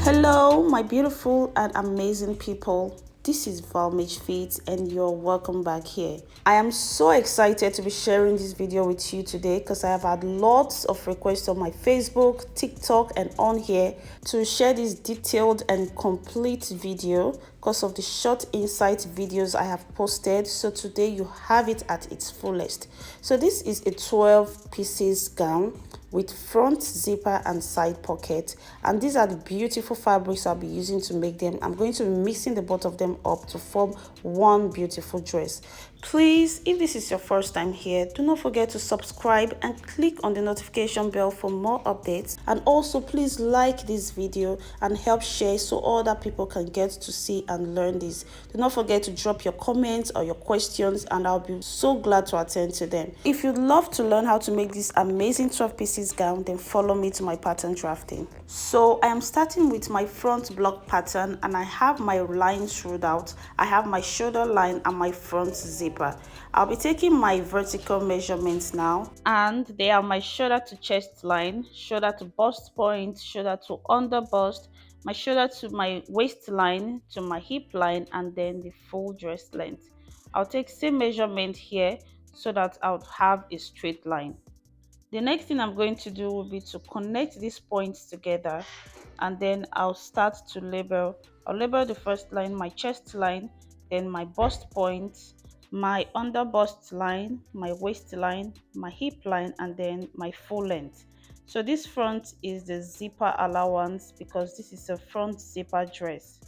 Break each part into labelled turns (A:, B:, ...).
A: Hello, my beautiful and amazing people. This is Valmage Fit, and you're welcome back here. I am so excited to be sharing this video with you today because I have had lots of requests on my Facebook, TikTok, and on here to share this detailed and complete video because of the short insight videos I have posted. So today you have it at its fullest. So this is a 12 pieces gown with front zipper and side pocket, and these are the beautiful fabrics I'll be using to make them. I'm going to be mixing the both of them up to form one beautiful dress. Please, if this is your first time here, do not forget to subscribe and click on the notification bell for more updates, and also please like this video and help share so other people can get to see and learn this. Do not forget to drop your comments or your questions, and I'll be so glad to attend to them. If you'd love to learn how to make this amazing 12 pieces gown, then follow me to my pattern drafting. So I am starting with my front block pattern, and I have my lines ruled out. I have my shoulder line and my front zipper. I'll be taking my vertical measurements now, and they are my shoulder to chest line, shoulder to bust point, shoulder to under bust, my shoulder to my waistline, to my hip line, and then the full dress length. I'll take same measurement here so that I'll have a straight line. The next thing I'm going to do will be to connect these points together, and then I'll start to label. I'll label the first line, my chest line, then my bust point, my under bust line, my waistline, my hip line, and then my full length. So this front is the zipper allowance because this is a front zipper dress.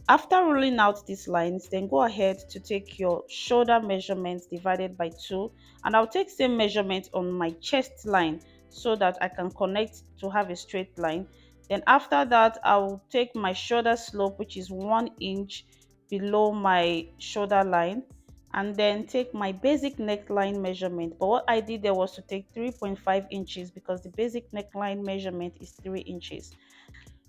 A: After ruling out these lines, then go ahead to take your shoulder measurement divided by 2, and I'll take same measurement on my chest line so that I can connect to have a straight line. Then after that, I'll take my shoulder slope, which is 1 inch below my shoulder line, and then take my basic neckline measurement. But what I did there was to take 3.5 inches because the basic neckline measurement is 3 inches.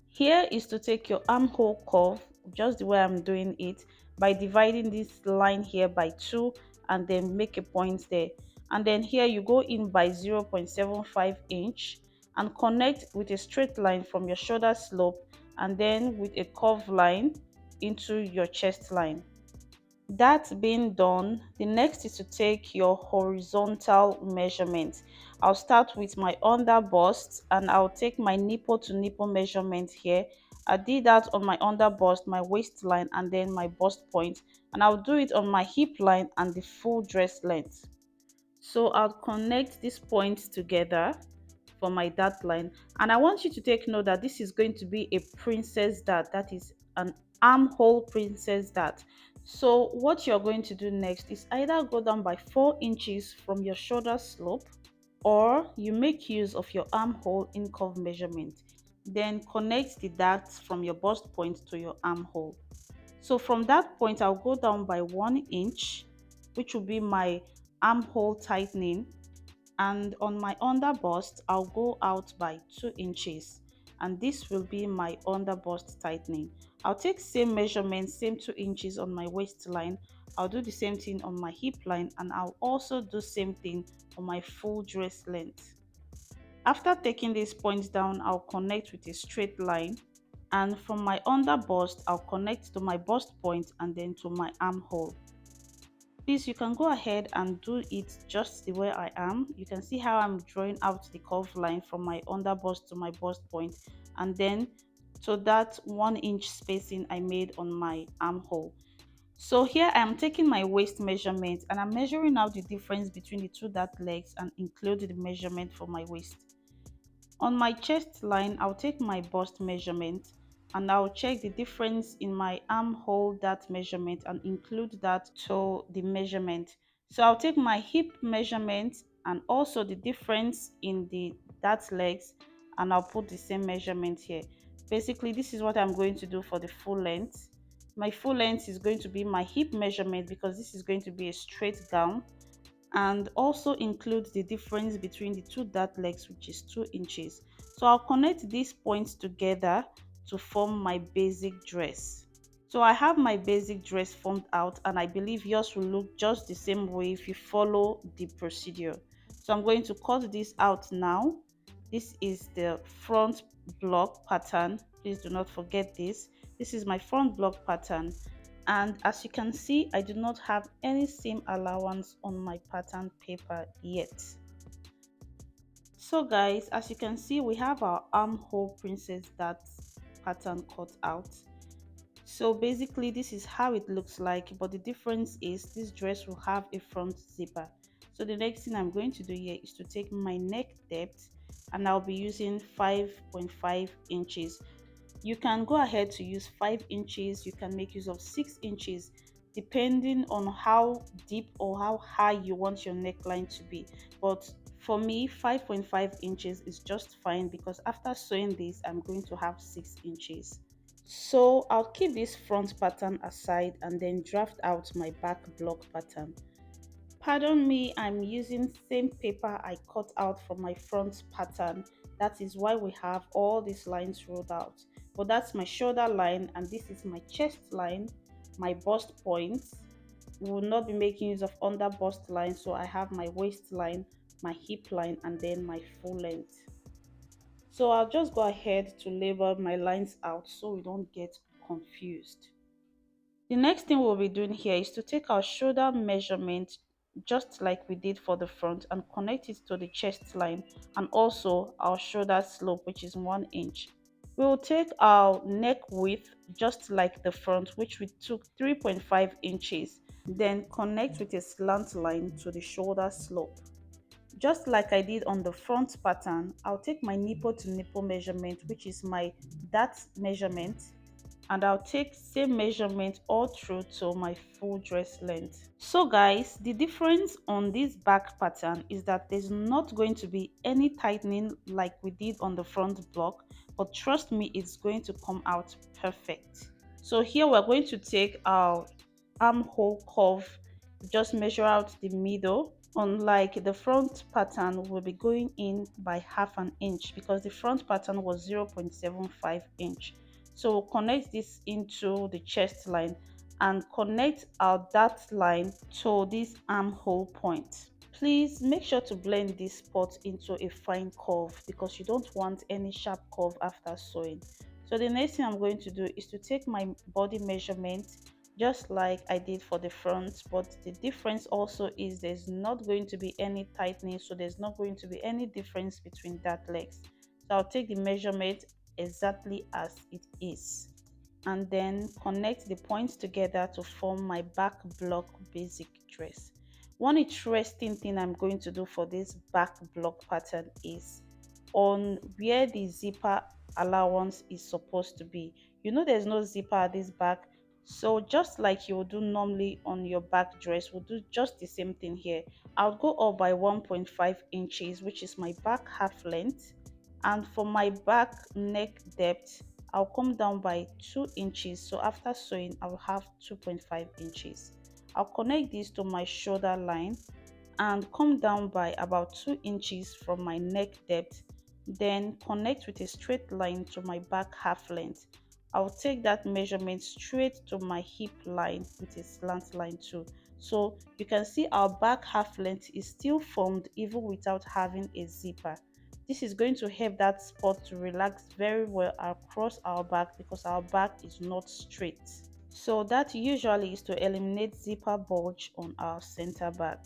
A: Here is to take your armhole curve, just the way I'm doing it, by dividing this line here by 2 and then make a point there. And then here you go in by 0.75 inch and connect with a straight line from your shoulder slope, and then with a curved line into your chest line. That being done, the next is to take your horizontal measurement. I'll start with my under bust, and I'll take my nipple to nipple measurement here. I did that on my under bust, my waistline, and then my bust point, and I'll do it on my hip line and the full dress length. So I'll connect these points together for my dart line, and I want you to take note that this is going to be a princess dart, that is an armhole princess dart. So what you're going to do next is either go down by 4 inches from your shoulder slope, or you make use of your armhole in curve measurement, then connect the darts from your bust point to your armhole. So from that point, I'll go down by 1 inch, which will be my armhole tightening, and on my under bust I'll go out by 2 inches, and this will be my under bust tightening. I'll take same measurement, same 2 inches on my waistline. I'll do the same thing on my hip line, and I'll also do same thing on my full dress length. After taking these points down, I'll connect with a straight line, and from my under bust I'll connect to my bust point and then to my armhole. Please, you can go ahead and do it just the way I am. You can see how I'm drawing out the curved line from my under bust to my bust point, and then to that 1 inch spacing I made on my armhole. So here I am taking my waist measurement, and I'm measuring out the difference between the two dart legs and include the measurement for my waist. On my chest line, I'll take my bust measurement, and I'll check the difference in my armhole dart measurement and include that to the measurement. So I'll take my hip measurement and also the difference in the dart legs, and I'll put the same measurement here. Basically, this is what I'm going to do for the full length. My full length is going to be my hip measurement because this is going to be a straight gown, and also include the difference between the two dart legs, which is 2 inches. So I'll connect these points together to form my basic dress. So I have my basic dress formed out, and I believe yours will look just the same way if you follow the procedure. So I'm going to cut this out now. This is the front block pattern. Please do not forget this. This is my front block pattern, and as you can see, I do not have any seam allowance on my pattern paper yet. So guys, as you can see, we have our armhole princess dart pattern cut out. So basically this is how it looks like, but the difference is this dress will have a front zipper. So the next thing I'm going to do here is to take my neck depth, and I'll be using 5.5 inches. You can go ahead to use 5 inches, you can make use of 6 inches depending on how deep or how high you want your neckline to be. But for me, 5.5 inches is just fine because after sewing this, I'm going to have 6 inches. So I'll keep this front pattern aside and then draft out my back block pattern. Pardon me, I'm using same paper I cut out from my front pattern. That is why we have all these lines rolled out. But that's my shoulder line, and this is my chest line, my bust points. We will not be making use of under bust line, so I have my waistline, my hip line, and then my full length. So I'll just go ahead to label my lines out so we don't get confused. The next thing we'll be doing here is to take our shoulder measurement just like we did for the front and connect it to the chest line and also our shoulder slope, which is 1 inch. We will take our neck width just like the front, which we took 3.5 inches, then connect with a slant line to the shoulder slope. Just like I did on the front pattern, I'll take my nipple to nipple measurement, which is my dart measurement, and I'll take same measurement all through to my full dress length. So guys, the difference on this back pattern is that there's not going to be any tightening like we did on the front block, but trust me, it's going to come out perfect. So here we're going to take our armhole curve, just measure out the middle. Unlike the front pattern, we'll be going in by half an inch because the front pattern was 0.75 inch. So we'll connect this into the chest line and connect our dart line to this armhole point. Please make sure to blend this spot into a fine curve because you don't want any sharp curve after sewing. So the next thing I'm going to do is to take my body measurement just like I did for the front, but the difference also is there's not going to be any tightening, so there's not going to be any difference between that legs. So I'll take the measurement exactly as it is and then connect the points together to form my back block basic dress. One interesting thing I'm going to do for this back block pattern is on where the zipper allowance is supposed to be. You know there's no zipper at this back, so just like you would do normally on your back dress, we'll do just the same thing here. I'll go up by 1.5 inches, which is my back half length, and for my back neck depth, I'll come down by 2 inches. So after sewing, I'll have 2.5 inches. I'll connect this to my shoulder line and come down by about 2 inches from my neck depth, then connect with a straight line to my back half length. I'll take that measurement straight to my hip line with a slant line too. So you can see our back half length is still formed even without having a zipper. This is going to help that spot to relax very well across our back because our back is not straight. So that usually is to eliminate zipper bulge on our center back.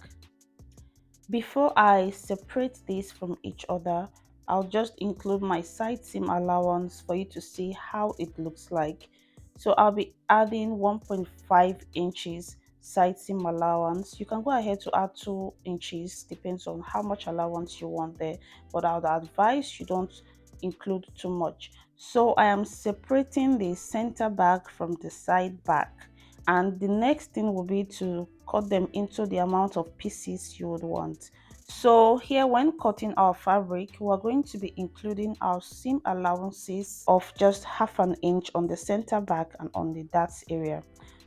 A: Before I separate these from each other, I'll just include my side seam allowance for you to see how it looks like. So I'll be adding 1.5 inches side seam allowance. You can go ahead to add 2 inches, depends on how much allowance you want there, but I would advise you don't include too much. So I am separating the center back from the side back, and the next thing will be to cut them into the amount of pieces you would want. So here, when cutting our fabric, we're going to be including our seam allowances of just half an inch on the center back and on the dart area.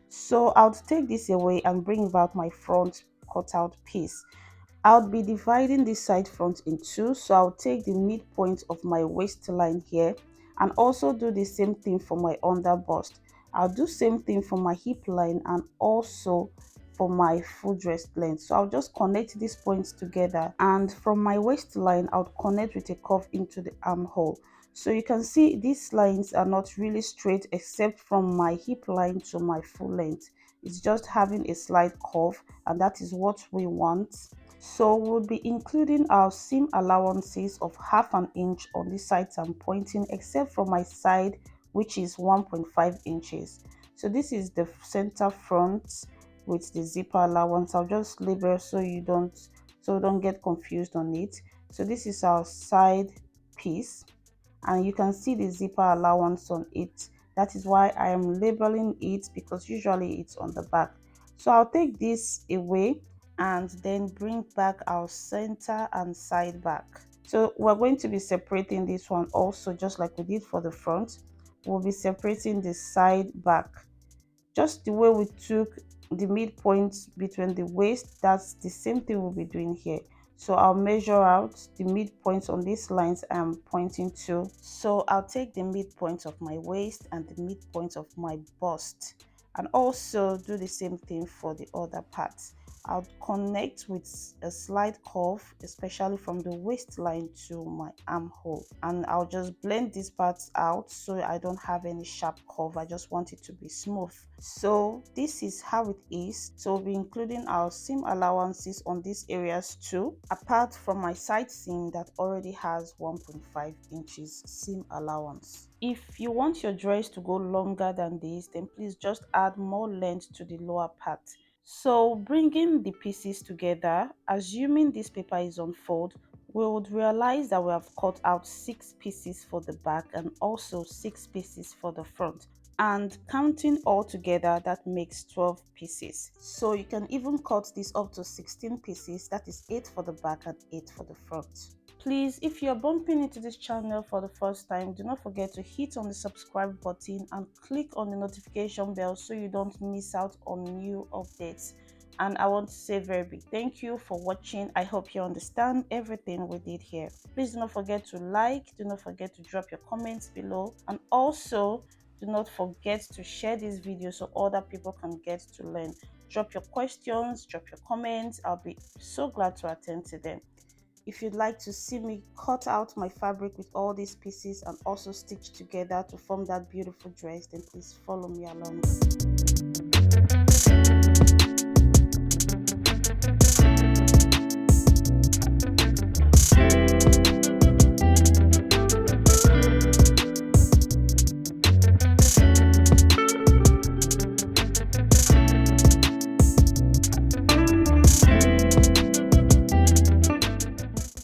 A: So I'll take this away and bring about my front cutout piece. I'll be dividing this side front in two, so I'll take the midpoint of my waistline here and also do the same thing for my under bust. I'll do same thing for my hip line and also for my full dress length. So I'll just connect these points together, and from my waistline I'll connect with a curve into the armhole. So you can see these lines are not really straight except from my hip line to my full length. It's just having a slight curve, and that is what we want. So we'll be including our seam allowances of 1/2 inch on the sides I'm pointing, except from my side, which is 1.5 inches. So this is the center front with the zipper allowance. I'll just label so don't get confused on it. So this is our side piece, and you can see the zipper allowance on it. That is why I am labeling it, because usually it's on the back. So I'll take this away and then bring back our center and side back. So we're going to be separating this one also, just like we did for the front. We'll be separating the side back just the way we took the midpoint between the waist. That's the same thing we'll be doing here. So I'll measure out the midpoints on these lines I'm pointing to. So I'll take the midpoint of my waist and the midpoint of my bust, and also do the same thing for the other parts. I'll connect with a slight curve, especially from the waistline to my armhole, and I'll just blend these parts out so I don't have any sharp curve. I just want it to be smooth. So this is how it is. So we'll be including our seam allowances on these areas too, apart from my side seam that already has 1.5 inches seam allowance. If you want your dress to go longer than this, then please just add more length to the lower part. So bringing the pieces together, assuming this paper is on fold, we would realize that we have cut out 6 pieces for the back and also 6 pieces for the front, and counting all together, that makes 12 pieces. So you can even cut this up to 16 pieces, that is 8 for the back and 8 for the front. Please, if you're bumping into this channel for the first time, do not forget to hit on the subscribe button and click on the notification bell so you don't miss out on new updates. And I want to say a very big thank you for watching. I hope you understand everything we did here. Please do not forget to like, do not forget to drop your comments below, and also do not forget to share this video so other people can get to learn. Drop your questions, drop your comments. I'll be so glad to attend to them. If you'd like to see me cut out my fabric with all these pieces and also stitch together to form that beautiful dress, then please follow me along.